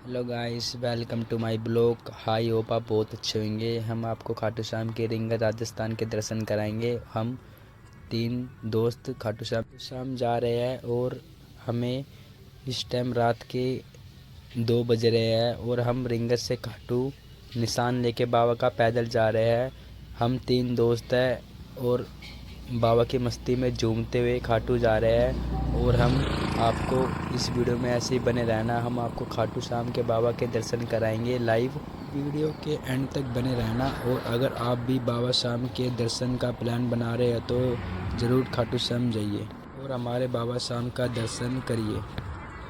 Hello guys, welcome to my blog. Hi hope आप बहुत अच्छे होंगे। हम आपको खाटू श्याम के रिंगर राजस्थान के दर्शन कराएंगे। हम 3 दोस्त खाटू श्याम जा रहे हैं और हमें इस टाइम रात के 2 बज रहे हैं और हम रिंगर से खाटू निशान लेके बाबा का पैदल जा रहे हैं। हम 3 दोस्त हैं और बाबा की मस्ती में झूमते हुए खाटू जा रहे हैं। और हम आपको इस वीडियो में ऐसे ही बने रहना। हम आपको खाटू श्याम के बाबा के दर्शन कराएंगे लाइव। वीडियो के एंड तक बने रहना। और अगर आप भी बाबा श्याम के दर्शन का प्लान बना रहे हैं तो ज़रूर खाटू श्याम जाइए और हमारे बाबा श्याम का दर्शन करिए।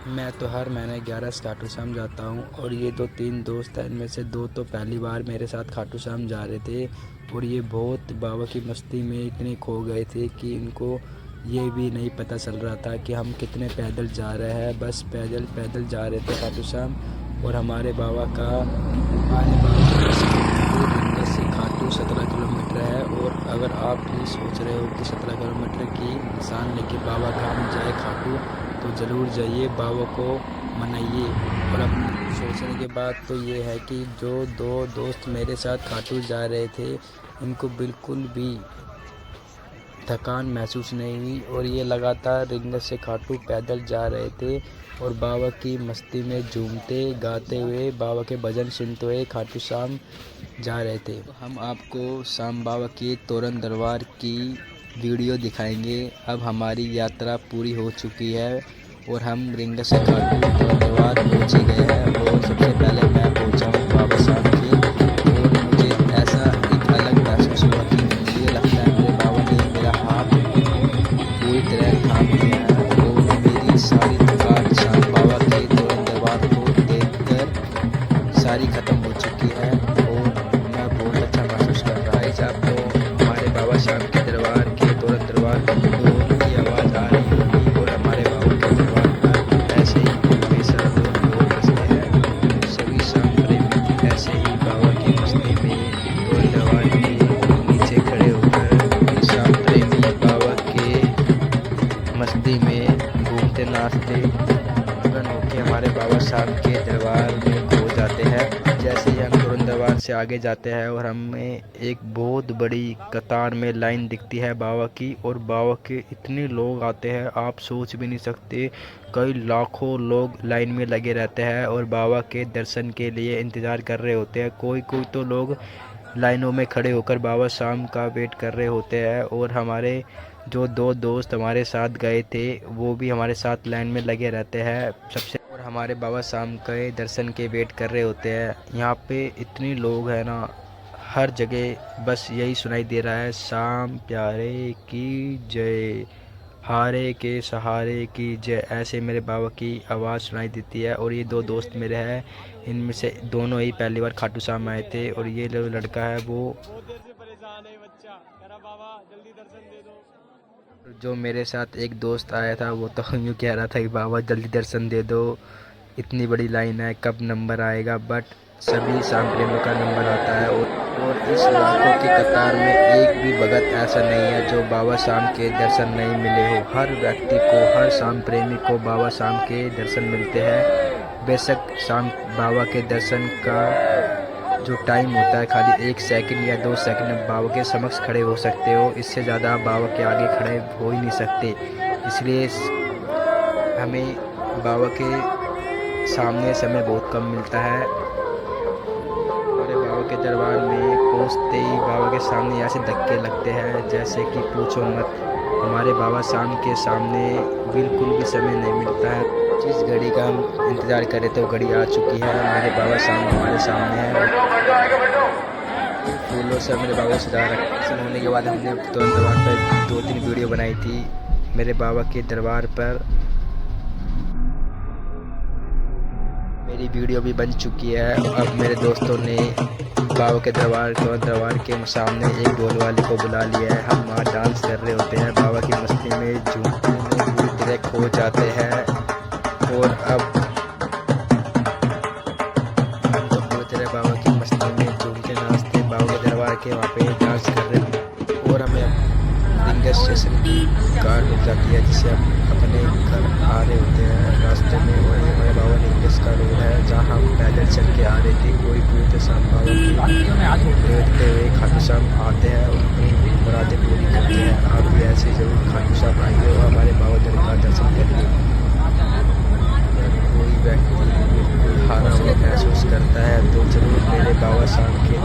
मैं तो हर महीने 11 से खाटू श्याम जाता हूँ और ये 3 दोस्त हैं, इनमें से 2 तो पहली बार मेरे साथ खाटू श्याम जा रहे थे और ये बहुत बाबा की मस्ती में इतने खो गए थे कि इनको ये भी नहीं पता चल रहा था कि हम कितने पैदल जा रहे हैं। बस पैदल पैदल जा रहे थे खाटू श्याम। और हमारे बाबा का रिंगर से खाटू 17 किलोमीटर है। और अगर आप ये सोच रहे हो कि 17 किलोमीटर की निशान लेके बाबा धाम जाए खाटू, तो ज़रूर जाइए, बाबा को मनाइए। और अब सोचने के बाद तो ये है कि जो 2 दोस्त मेरे साथ खाटू जा रहे थे इनको बिल्कुल भी थकान महसूस नहीं हुई और ये लगातार रिंगर से खाटू पैदल जा रहे थे और बाबा की मस्ती में झूमते गाते हुए बाबा के भजन सुनते हुए खाटू श्याम जा रहे थे। तो हम आपको श्याम बाबा के तोरण दरबार की वीडियो दिखाएंगे। अब हमारी यात्रा पूरी हो चुकी है और हम रिंगर से खाटू तोरण दरबार पहुँच गए हैं। और सबसे पहले मैं पहुँचा हूँ बाबा श्याम के और मुझे ऐसा एक अलग महसूस हुआ कि मुझे लगता है मेरे बाबा ने मेरा हाथ पूरी तरह थाम लिया है और मेरी सारी थकान श्याम बाबा के तोरण दरबार को देखकर सारी ख़त्म हो चुकी है और मैं बहुत अच्छा महसूस कर रहा है। आपको हमारे बाबा श्याम के दरबार के तोरण दरबार की आवाज़ आ रही होगी और हमारे बाबा के दरबार पर ऐसे ही हमेशा लोग बसते हैं। सभी श्याम प्रेमी ऐसे ही बाबा की मस्ती में तोरण दरबार के नीचे खड़े होकर श्याम प्रेमी बाबा के मस्ती में घूमते नाचते मगन होकर हमारे बाबा श्याम के दरबार में खो जाते हैं। जैसे ही हम तोरण दरबार से आगे जाते हैं और हमें एक बहुत बड़ी कतार में लाइन दिखती है बाबा की और बाबा के इतने लोग आते हैं आप सोच भी नहीं सकते। कई लाखों लोग लाइन में लगे रहते हैं और बाबा के दर्शन के लिए इंतज़ार कर रहे होते हैं। कोई कोई तो लोग लाइनों में खड़े होकर बाबा श्याम का वेट कर रहे होते हैं। और हमारे जो 2 दोस्त हमारे साथ गए थे वो भी हमारे साथ लाइन में लगे रहते हैं सबसे और हमारे बाबा श्याम के दर्शन के वेट कर रहे होते हैं। यहाँ पे इतने लोग हैं ना, हर जगह बस यही सुनाई दे रहा है, श्याम प्यारे की जय, हारे के सहारे की जय। ऐसे मेरे बाबा की आवाज़ सुनाई देती है। और ये 2 दोस्त मेरे हैं, इनमें से दोनों ही पहली बार खाटू श्याम आए थे। और ये जो लड़का है वो जो मेरे साथ एक दोस्त आया था वो तो यूँ कह रहा था कि बाबा जल्दी दर्शन दे दो, इतनी बड़ी लाइन है, कब नंबर आएगा। बट सभी श्याम प्रेमियों का नंबर आता है और इस लाखों की कतार में एक भी भगत ऐसा नहीं है जो बाबा श्याम के दर्शन नहीं मिले हो। हर व्यक्ति को, हर श्याम प्रेमी को बाबा श्याम के दर्शन मिलते हैं। बेशक श्याम बाबा के दर्शन का जो टाइम होता है खाली 1 सेकंड या 2 सेकंड बाबा के समक्ष खड़े हो सकते हो, इससे ज़्यादा आप बाबा के आगे खड़े हो ही नहीं सकते। इसलिए हमें बाबा के सामने समय बहुत कम मिलता है। हमारे बाबा के दरबार में पहुँचते ही बाबा के सामने ऐसे धक्के लगते हैं जैसे कि पूछो मत। हमारे बाबा श्याम के सामने बिल्कुल भी समय नहीं मिलता है। जिस घड़ी का हम इंतज़ार कर रहे थे वो घड़ी आ चुकी है। मेरे बाबा श्याम हमारे सामने है। फूलों से मेरे बाबा सजा रखा। दर्शन होने के बाद हमने तुरंत दरबार पर 2-3 वीडियो बनाई थी मेरे बाबा के दरबार पर। मेरी वीडियो भी बन चुकी है। अब मेरे दोस्तों ने बाबा के दरबार के सामने एक ढोल वाली को बुला लिया है। हम वहाँ डांस कर रहे होते हैं, बाबा की मस्ती में झूमते में पूरी तरह खो जाते हैं। और अब हम तो पूरी तरह बाबा की मस्ती में झूमते नाचते बाबा के दरबार के वहाँ पे डांस कर रहे हैं। और हमें रिंगर स्टेशन की कार मिल जाती है जिससे हम अपने घर आ रहे होते हैं। रास्ते में वही हमारे बाबा रिंगर का रोड है जहाँ हम पैदल चल के आ रहे थे, कोई तो शाम बाबा की देखते हुए खाटू श्याम आते हैं और अपनी मुरादें पूरी करते हैं। आप भी ऐसे जरूर खाटू श्याम आइए और हमारे बाबा दरगाह दर्शन करिए। अगर कोई व्यक्ति बिल्कुल हारा हुआ महसूस करता है तो जरूर मेरे बाबा श्याम के